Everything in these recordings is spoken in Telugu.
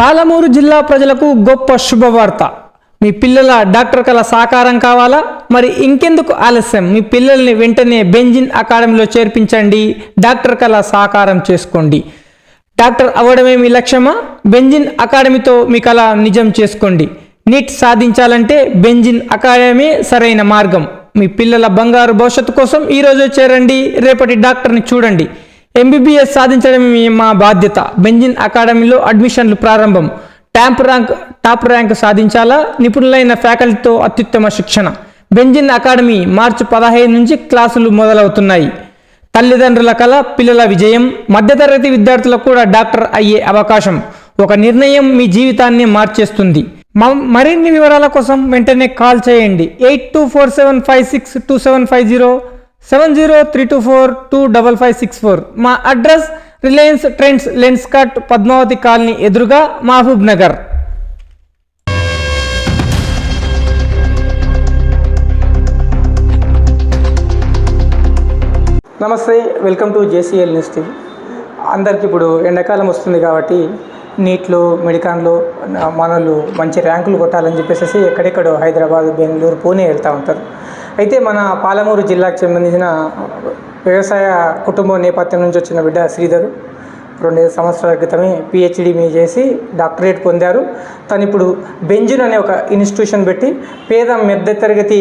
పాలమూరు జిల్లా ప్రజలకు గొప్ప శుభవార్త. మీ పిల్లల డాక్టర్ కళ సాకారం కావాలా? మరి ఇంకెందుకు ఆలస్యం? మీ పిల్లల్ని వెంటనే బెంజిన్ అకాడమీలో చేర్పించండి. డాక్టర్ కళ సాకారం చేసుకోండి. డాక్టర్ అవ్వడమే మీ లక్ష్యమా? బెంజిన్ అకాడమీతో మీ కళ నిజం చేసుకోండి. నీట్ సాధించాలంటే బెంజిన్ అకాడమీ సరైన మార్గం. మీ పిల్లల బంగారు భవిష్యత్తు కోసం ఈరోజు చేరండి, రేపటి డాక్టర్ని చూడండి. ఎంబీబీఎస్ సాధించడమే మా బాధ్యత. బెంజిన్ అకాడమీలో అడ్మిషన్లు ప్రారంభం. టాప్ ర్యాంక్ సాధించాలా? నిపుణులైన ఫ్యాకల్టీతో అత్యుత్తమ శిక్షణ. బెంజిన్ అకాడమీ మార్చి 15 నుంచి క్లాసులు మొదలవుతున్నాయి. తల్లిదండ్రుల కళ, పిల్లల విజయం. మధ్యతరగతి విద్యార్థులకు కూడా డాక్టర్ అయ్యే అవకాశం. ఒక నిర్ణయం మీ జీవితాన్ని మార్చేస్తుంది. మరిన్ని వివరాల కోసం వెంటనే కాల్ చేయండి. 8247562750, 7032425564. మా address Reliance Trends Lenskart, Padmavathi colony ఎదురుగా, మహబూబ్ నగర్. నమస్తే, welcome to JCL news TV. అందరికి ఇప్పుడు ఎండాకాలం వస్తుంది కాబట్టి నీట్లో, మెడికాన్లో మనలు మంచి ర్యాంకులు కొట్టాలని చెప్పేసి ఎక్కడెక్కడో హైదరాబాద్, బెంగళూరు, పూణే వెళ్తూ ఉంటారు. అయితే మన పాలమూరు జిల్లాకు సంబంధించిన వ్యవసాయ కుటుంబ నేపథ్యం నుంచి వచ్చిన బిడ్డ శ్రీధర్ 2 సంవత్సరాల క్రితమే పిహెచ్డి చేసి డాక్టరేట్ పొందారు. తను ఇప్పుడు బెంజిన్ అనే ఒక ఇన్స్టిట్యూషన్ పెట్టి పేద మధ్యతరగతి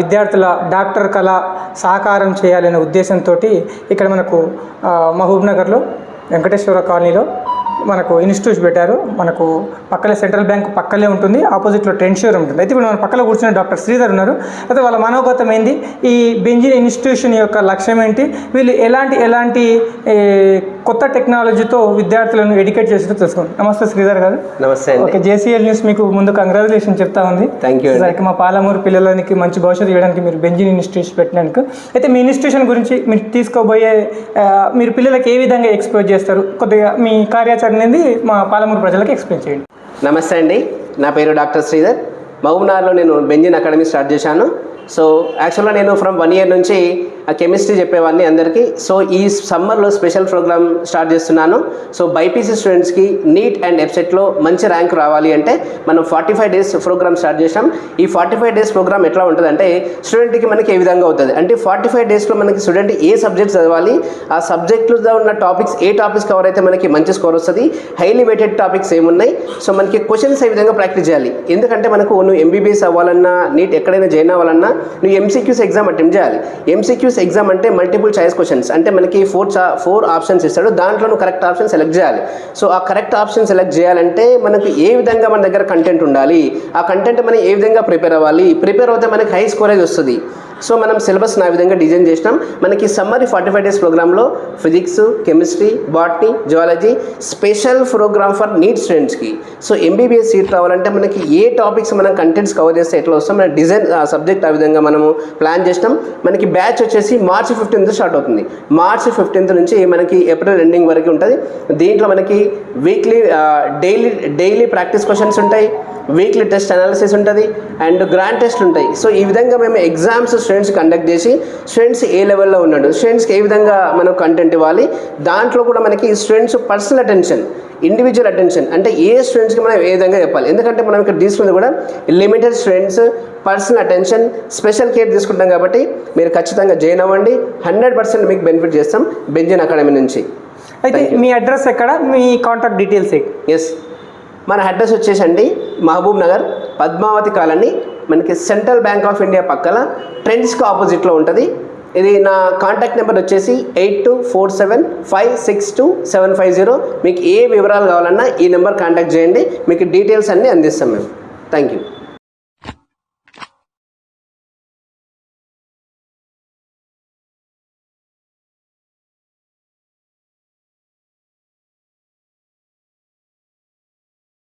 విద్యార్థుల డాక్టర్ కళ సాకారం చేయాలనే ఉద్దేశంతో ఇక్కడ మనకు మహబూబ్ నగర్లో వెంకటేశ్వర కాలనీలో మనకు ఇన్స్టిట్యూట్ పెట్టారు. మనకు పక్కనే సెంట్రల్ బ్యాంక్ పక్కనే ఉంటుంది, ఆపోజిట్లో ట్రెండ్ షోరూమ్ ఉంటుంది. అయితే ఇప్పుడు మన పక్కన కూర్చున్న డాక్టర్ శ్రీధర్ ఉన్నారు. అయితే వాళ్ళ మనోగతం ఏంది, ఈ బెంజిన్ ఇన్స్టిట్యూషన్ యొక్క లక్ష్యం ఏంటి, వీళ్ళు ఎలాంటి కొత్త టెక్నాలజీతో విద్యార్థులను ఎడ్యుకేట్ చేసినో తెలుసుకోండి. నమస్తే శ్రీధర్ గారు. నమస్తే. ఓకే, జేసీఎల్ న్యూస్ మీకు ముందు కంగ్రాచులేషన్ చెప్తా ఉంది. Thank you. మా పాలమూరు పిల్లలకి మంచి భవిష్యత్తు ఇవ్వడానికి మీరు బెంజిన్ ఇన్స్టిట్యూషన్ పెట్టినందుకు. అయితే మీ ఇన్స్టిట్యూషన్ గురించి మీరు తీసుకోబోయే మీరు పిల్లలకి ఏ విధంగా ఎక్స్ప్లోర్ చేస్తారు, కొద్దిగా మీ కార్యాచరణ అనేది మా పాలమూరు ప్రజలకు ఎక్స్ప్లెయిన్ చేయండి. నమస్తే అండి, నా పేరు డాక్టర్ శ్రీధర్. మహబూబ్నగర్లో నేను బెంజిన్ అకాడమీ స్టార్ట్ చేశాను. సో యాక్చువల్గా నేను ఫ్రమ్ 1 year నుంచి ఆ కెమిస్ట్రీ చెప్పేవాడిని అందరికీ. సో ఈ సమ్మర్లో స్పెషల్ ప్రోగ్రామ్ స్టార్ట్ చేస్తున్నాను. సో బైపీసీ స్టూడెంట్స్కి నీట్ అండ్ ఎఫ్సెట్లో మంచి ర్యాంక్ రావాలి అంటే మనం 45 days ప్రోగ్రామ్ స్టార్ట్ చేసాం. ఈ 45 days ప్రోగ్రామ్ ఎట్లా ఉంటుంది అంటే స్టూడెంట్కి మనకి ఏ విధంగా అవుతుంది అంటే 45 daysలో మనకి స్టూడెంట్ ఏ సబ్జెక్ట్ చదవాలి, ఆ సబ్జెక్టులో ఉన్న టాపిక్స్ ఏ టాపిక్స్ కవర్ అయితే మనకి మంచి స్కోర్ వస్తుంది, హైలీ వెయిటెడ్ టాపిక్స్ ఏమున్నాయి, సో మనకి క్వశ్చన్స్ ఏ విధంగా ప్రాక్టీస్ చేయాలి. ఎందుకంటే మనకు నువ్వు ఎంబీబీఎస్ అవ్వాలన్నా, నీట్ ఎక్కడైనా జాయిన్ అవ్వాలన్నా నువ్వు ఎంసీక్యూస్ ఎగ్జామ్ అటెంప్ట్ చేయాలి. ఎంసీక్యూస్ ఎగ్జామ్ అంటే మల్టిపుల్ చాయిస్ క్వశ్చన్స్, అంటే మనకి 4 ఆప్షన్స్ ఇస్తాడు, దాంట్లో నువ్వు కరెక్ట్ ఆప్షన్ సెలెక్ట్ చేయాలి. సో ఆ కరెక్ట్ ఆప్షన్ సెలెక్ట్ చేయాలంటే మనకు ఏ విధంగా మన దగ్గర కంటెంట్ ఉండాలి, ఆ కంటెంట్ మనం ఏ విధంగా ప్రిపేర్ అవ్వాలి, ప్రిపేర్ అవుతే మనకి హై స్కోరేజ్ వస్తుంది. సో మనం సిలబస్ ఆ విధంగా డిజైన్ చేసినాం. మనకి సమ్మర్ 45 days ప్రోగ్రాంలో physics, chemistry, botany, zoology special programme for NEET స్టూడెంట్స్కి. సో ఎంబీబీఎస్ సీట్ రావాలంటే మనకి ఏ టాపిక్స్ మనం కంటెంట్స్ కవర్ చేస్తే ఎట్లా వస్తాం, మన డిజైన్ ఆ సబ్జెక్ట్ ఆ విధంగా మనము ప్లాన్ చేసినాం. మనకి బ్యాచ్ వచ్చేసి మార్చి 15th స్టార్ట్ అవుతుంది. మార్చి 15th నుంచి మనకి ఏప్రిల్ ఎండింగ్ వరకు ఉంటుంది. దీంట్లో మనకి వీక్లీ డైలీ ప్రాక్టీస్ క్వశ్చన్స్ ఉంటాయి, వీక్లీ టెస్ట్ అనాలిసిస్ ఉంటుంది అండ్ గ్రాండ్ టెస్ట్ ఉంటాయి. సో ఈ విధంగా మేము ఎగ్జామ్స్ స్టూడెంట్స్ కండక్ట్ చేసి స్టూడెంట్స్ ఏ లెవెల్లో ఉన్నాడు, స్టూడెంట్స్కి ఏ విధంగా మనం కంటెంట్ ఇవ్వాలి, దాంట్లో కూడా మనకి students personal attention, individual attention, అంటే ఏ స్టూడెంట్స్కి మనం ఏ విధంగా చెప్పాలి. ఎందుకంటే మనం ఇక్కడ తీసుకుంది కూడా limited students, personal attention, special care తీసుకుంటాం కాబట్టి మీరు ఖచ్చితంగా జాయిన్ అవ్వండి. 100% మీకు బెనిఫిట్ చేస్తాం బెంజిన్ అకాడమీ నుంచి. అయితే మీ అడ్రస్ ఎక్కడ, మీ కాంటాక్ట్ డీటెయిల్స్? ఎస్, మన అడ్రస్ వచ్చేసండి మహబూబ్ నగర్, పద్మావతి కాలనీ, మనకి సెంట్రల్ బ్యాంక్ ఆఫ్ ఇండియా పక్కన ట్రెండ్స్కి ఆపోజిట్లో ఉంటుంది. ఇది నా కాంటాక్ట్ నెంబర్ వచ్చేసి 8247562750. మీకు ఏ వివరాలు కావాలన్నా ఈ నెంబర్ కాంటాక్ట్ చేయండి, మీకు డీటెయిల్స్ అన్నీ అందిస్తాం మేము. Thank you.